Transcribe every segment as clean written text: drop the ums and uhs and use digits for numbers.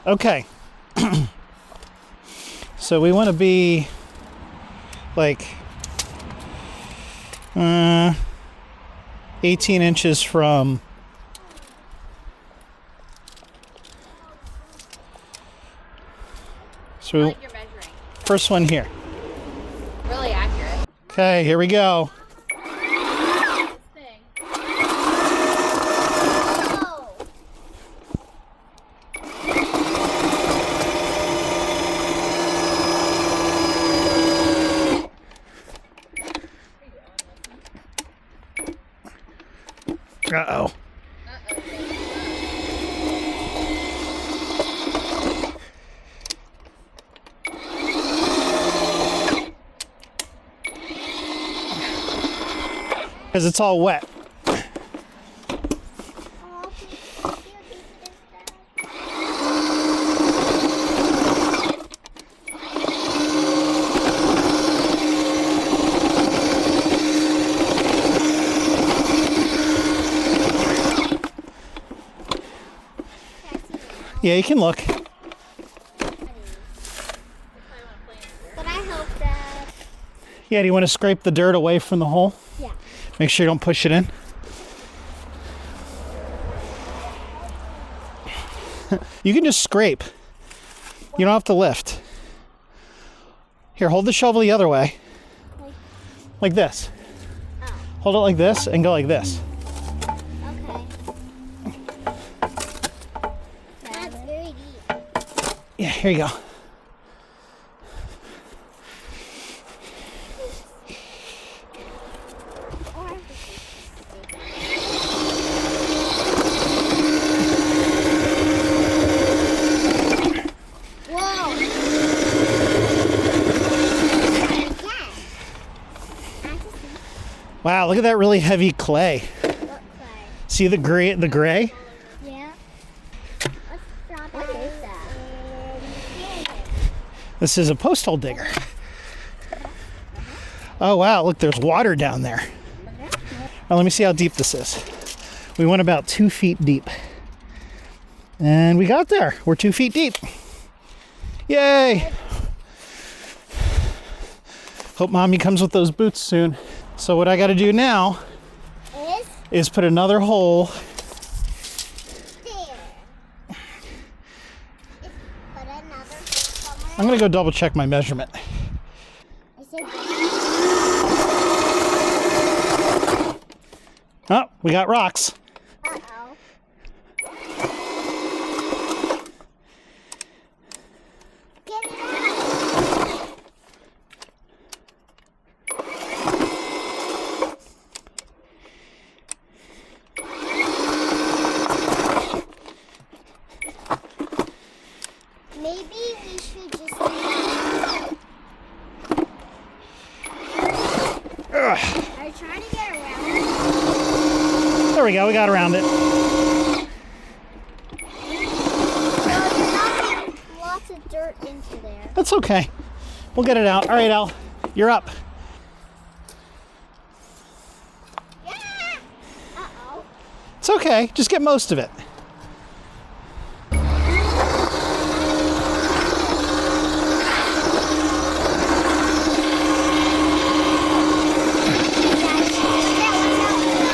Okay. So we want to be like 18 inches from so Like you're measuring. first one here. Really accurate. Okay, here we go. This thing. Uh-oh. Because it's all wet. Yeah, you can look. But I hope that. Yeah, do you want to scrape the dirt away from the hole? Yeah. Make sure you don't push it in. You can just scrape. You don't have to lift. Here, hold the shovel the other way. Like this. Oh. Hold it like this and go like this. Okay. That's very deep. Yeah, here you go. Whoa. Wow, look at that really heavy clay. What play? See the gray? Yeah. What is that? This is a post hole digger. Oh wow, look, there's water down there. Now let me see how deep this is. We went about 2 feet deep. And we got there. We're 2 feet deep. Yay! Hope mommy comes with those boots soon. So what I gotta do now is put another hole. There. Put another somewhere. I'm gonna go double check my measurement. I said, Oh, we got rocks. uh-oh. Get it out. Maybe we should just do that. Are you trying to get around it? There we go, we got around it. So you're not getting lots of dirt into there. That's okay. We'll get it out. All right, Al, you're up. Yeah. Uh-oh. It's okay, just get most of it.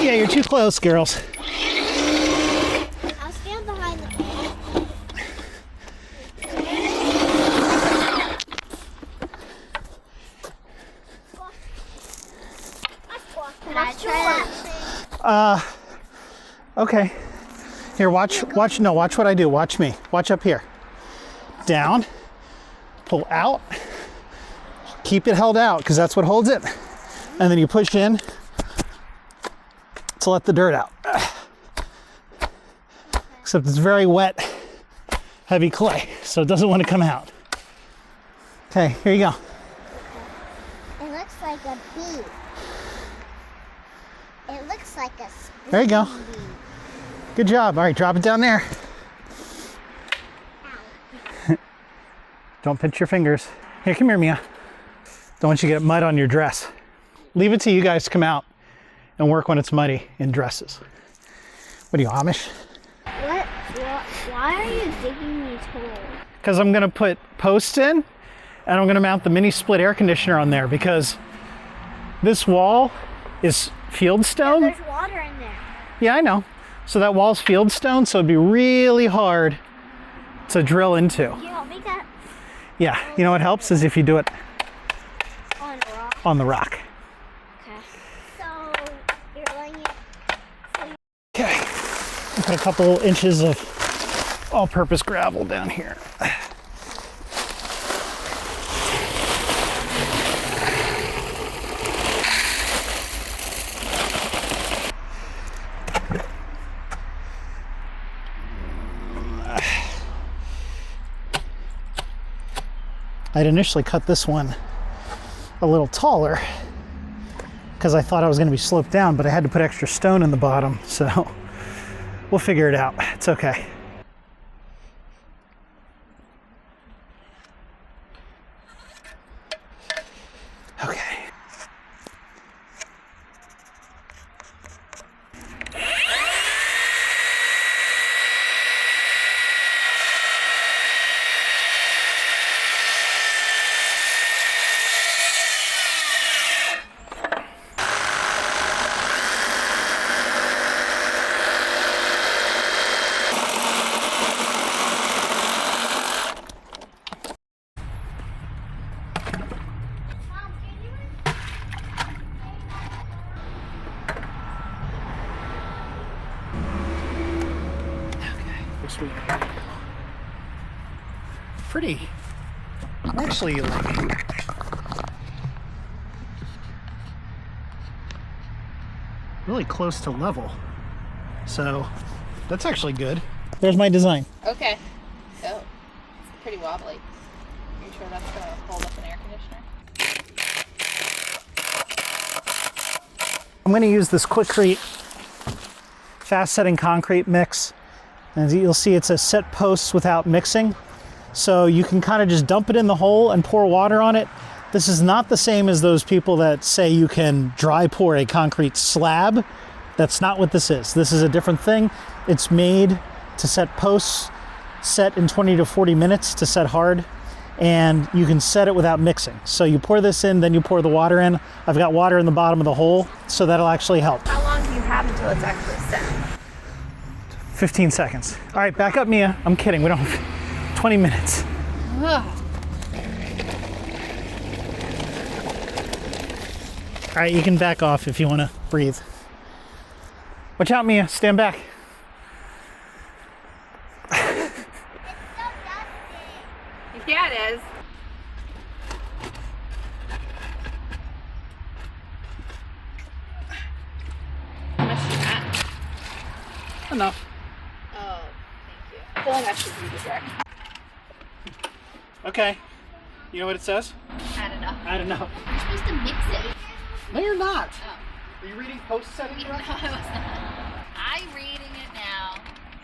Yeah, you're too close, girls. I'll stand behind the pole. Can I try that? Okay. Here, watch, no, watch what I do. Watch me. Watch up here. Down, pull out, keep it held out because that's what holds it. And then you push in to let the dirt out. Except it's very wet, heavy clay, so it doesn't want to come out. Okay, here you go. It looks like a bee. It looks like a spoon There you go. bee. Good job. All right, drop it down there. Ow. Don't pinch your fingers. Here, come here, Mia. Don't want you to get mud on your dress. Leave it to you guys to come out and work when it's muddy in dresses. What are you, Amish? What Why are you digging these holes? Because I'm gonna put posts in and I'm gonna mount the mini split air conditioner on there because this wall is field stone. There's water in there. Yeah, I know. So that wall's field stone, so it'd be really hard to drill into. You don't make that Yeah, you know what helps is if you do it on a rock. on the rock. Okay. So you're laying it. Okay, put a couple inches of all-purpose gravel down here. I'd initially cut this one a little taller because I thought I was going to be sloped down, but I had to put extra stone in the bottom, so we'll figure it out. It's okay. Okay. Sweet. Pretty. I'm actually like really close to level. So that's actually good. There's my design. Okay. Oh, it's pretty wobbly. You sure that's gonna hold up an air conditioner? I'm going to use this Quikrete fast setting concrete mix. And you'll see it says set posts without mixing. So you can kind of just dump it in the hole and pour water on it. This is not the same as those people that say you can dry pour a concrete slab. That's not what this is. This is a different thing. It's made to set posts, set in 20 to 40 minutes to set hard. And you can set it without mixing. So you pour this in, then you pour the water in. I've got water in the bottom of the hole, so that'll actually help. How long do you have until it's actually set? 15 seconds. All right, back up, Mia. I'm kidding. We don't have 20 minutes. Ugh. All right, you can back off if you want to breathe. Watch out, Mia. Stand back. Yeah, it is. How much is that? Enough. Oh, thank you. I feel like I should read it direct. Okay. You know what it says? Add enough. Add enough. You're supposed to mix it. No, you're not. Oh. Are you reading post setting? No, I was not. I'm reading it now.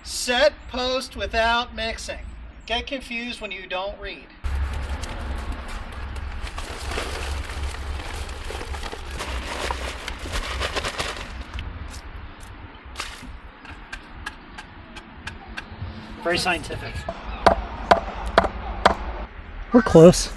Set post without mixing. Get confused when you don't read. Very scientific. We're close.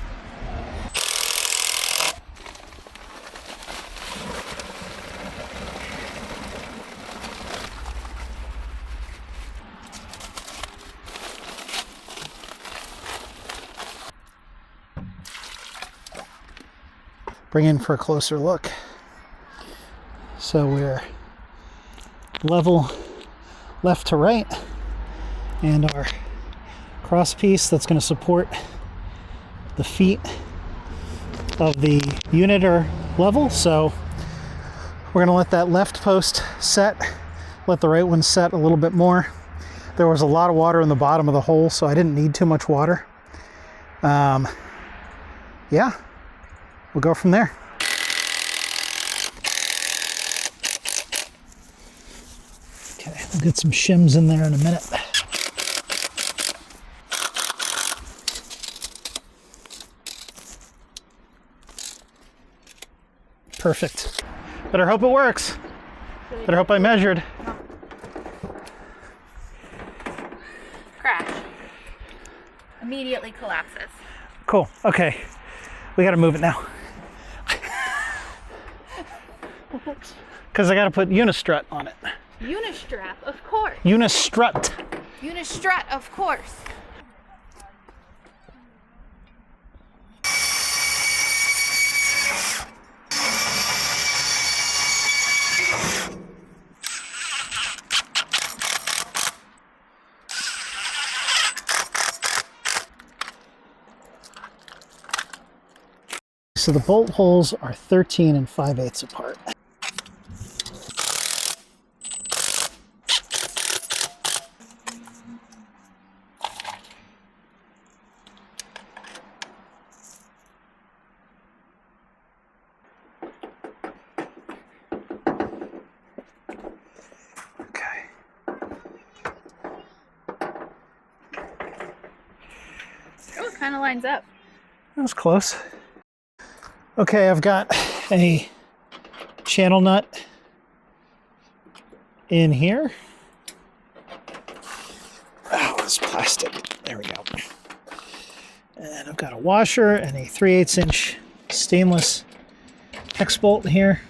Bring in for a closer look. So we're level left to right, and our cross piece that's going to support the feet of the unit are level. So we're going to let that left post set, let the right one set a little bit more. There was a lot of water in the bottom of the hole, so I didn't need too much water. Yeah, we'll go from there. Okay, we'll get some shims in there in a minute. Perfect. Better hope it works. Better hope I measured. Crash. Immediately collapses. Cool. Okay. We got to move it now. Because I got to put Unistrut on it. Unistrap, of course. Unistrut. Unistrut, of course. So the bolt holes are 13 and 5/8 apart. Okay. Oh, it kind of lines up. That was close. Okay, I've got a channel nut in here. Oh, it's plastic. There we go. And I've got a washer and a 3/8 inch stainless hex bolt here.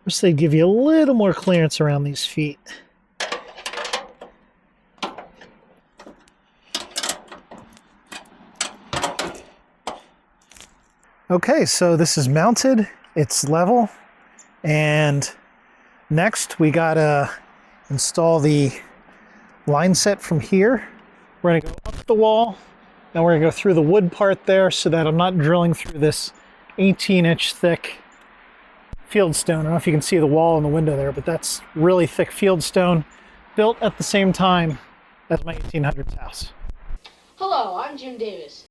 Wish they'd give you a little more clearance around these feet. Okay, so this is mounted, it's level, and next we gotta install the line set from here. We're gonna go up the wall, and we're gonna go through the wood part there so that I'm not drilling through this 18-inch thick fieldstone. I don't know if you can see the wall and the window there, but that's really thick fieldstone built at the same time as my 1800s house. Hello, I'm Jim Davis.